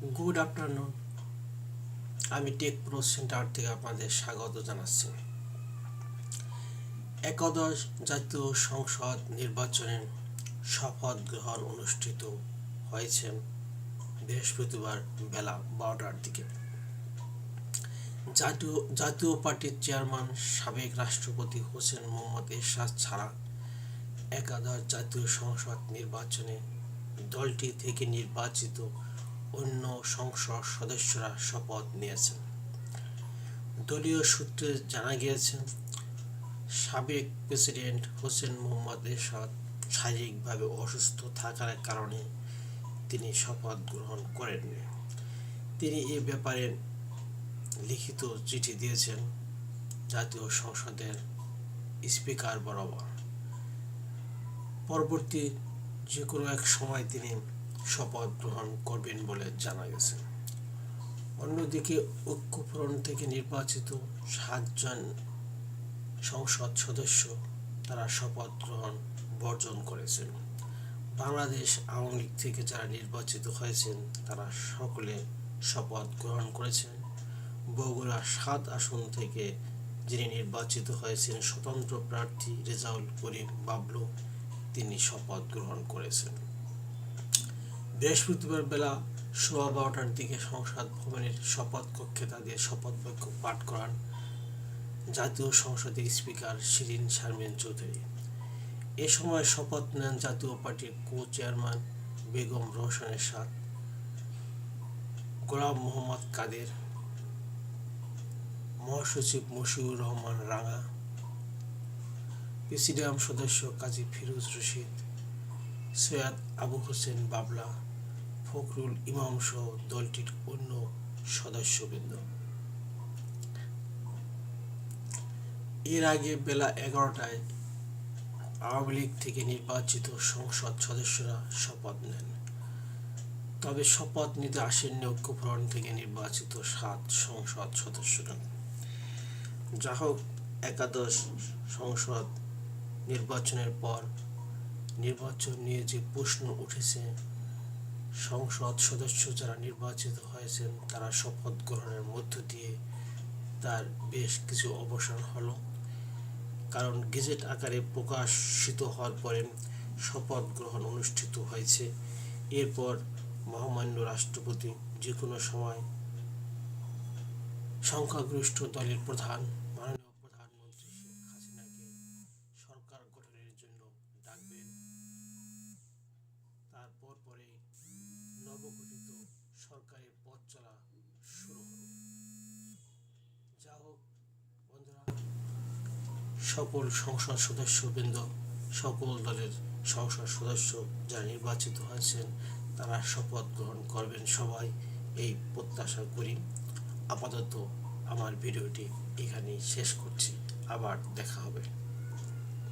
Good afternoon. আমি take pro centre থেকে আপনাদের স্বাগত জানাচ্ছি। একাদশ জাতীয় সংসদ নির্বাচনে শপথ গ্রহণ অনুষ্ঠিত হয়েছে বৃহস্পতিবার বেলা 12টার দিকে। জাতীয় পার্টির চেয়ারম্যান সাবেক রাষ্ট্রপতি হোসেন মোহাম্মদ এরশাদ ছাড়া একাদশ জাতীয় সংসদ নির্বাচনে দলটি থেকে নির্বাচিত অন্য সংসদ সদস্যরা শপথ নিয়েছেন। দলীয় সূত্রে জানা গিয়েছে, সাবেক প্রেসিডেন্ট হোসেন মোহাম্মদ এরশাদ শারীরিকভাবে অসুস্থ থাকার কারণে তিনি শপথ গ্রহণ করেননি। তিনি এ ব্যাপারে লিখিত চিঠি দিয়েছেন জাতীয় সংসদের স্পিকার বরাবর। পরবর্তী যে কোনো এক সময় তিনি শপথ গ্রহণ করবেন বলে জানা গেছে। অন্যদিকে ঐক্যফ্রন্ট থেকে নির্বাচিত 7 জন সংসদ সদস্য তারা শপথ গ্রহণ বর্জন করেছেন। বাংলাদেশ আওয়ামী লীগ থেকে যারা নির্বাচিত হয়েছেন তারা সকলে শপথ গ্রহণ করেছেন। বগুড়া 7 আসন থেকে যিনি নির্বাচিত হয়েছেন স্বতন্ত্র প্রার্থী রেজাউল করিম বাবলু, তিনি শপথ গ্রহণ করেছেন। বৃহস্পতিবার বেলা 12:15টার দিকে সংসদ ভবনের শপথ কক্ষে তাদের শপথ বাক্য পাঠ করান জাতীয় সংসদের স্পিকার শিরীন শারমিন চৌধুরী। এ সময় শপথ নেন জাতীয় পার্টির কো চেয়ারম্যান বেগম রওশন এরশাদ, গোলাম মোহাম্মদ কাদের, মহাসচিব মশিউর রহমান রাঙা, প্রেসিডিয়াম সদস্য কাজী ফিরোজ রশিদ, সৈয়দ আবু হোসেন বাবলা, ফখরুল ইমাম সহ দলটির অন্য সদস্যবৃন্দ। এর আগে বেলা 11টায় আওয়ামী লীগ থেকে নির্বাচিত সংসদ সদস্যরা শপথ নেন। তবে শপথ নিতে আসেননি ঐক্যফ্রন্ট থেকে নির্বাচিত 7 সংসদ সদস্যরা। যা হোক, একাদশ সংসদ নির্বাচনের পর নির্বাচন নিয়ে যে প্রশ্ন উঠেছে, সংসদ সদস্য যারা নির্বাচিত হয়েছেন তারা শপথ গ্রহণের মধ্য দিয়ে তার বেশ কিছু অবসান হলো। কারণ গেজেট আকারে প্রকাশিত হওয়ার পরে শপথ গ্রহণ অনুষ্ঠিত হয়েছে। এরপর মহামান্য রাষ্ট্রপতি যে কোনো সময় সংখ্যাগরিষ্ঠ দলের প্রধান মাননীয় প্রধানমন্ত্রী শেখ হাসিনাকে সরকার গঠনের জন্য ডাকবেন। তারপর পরে নবগঠিত সরকারের পথ চলা শুরু হবে। যা হোক বন্ধুরা, সকল সংসদ সদস্যবৃন্দ, সকল দলের সংসদ সদস্য যারা নির্বাচিত হয়েছেন তারা শপথ গ্রহণ করবেন সবাই, এই প্রত্যাশা করি। আপাতত আমার ভিডিওটি এখানেই শেষ করছি। আবার দেখা হবে।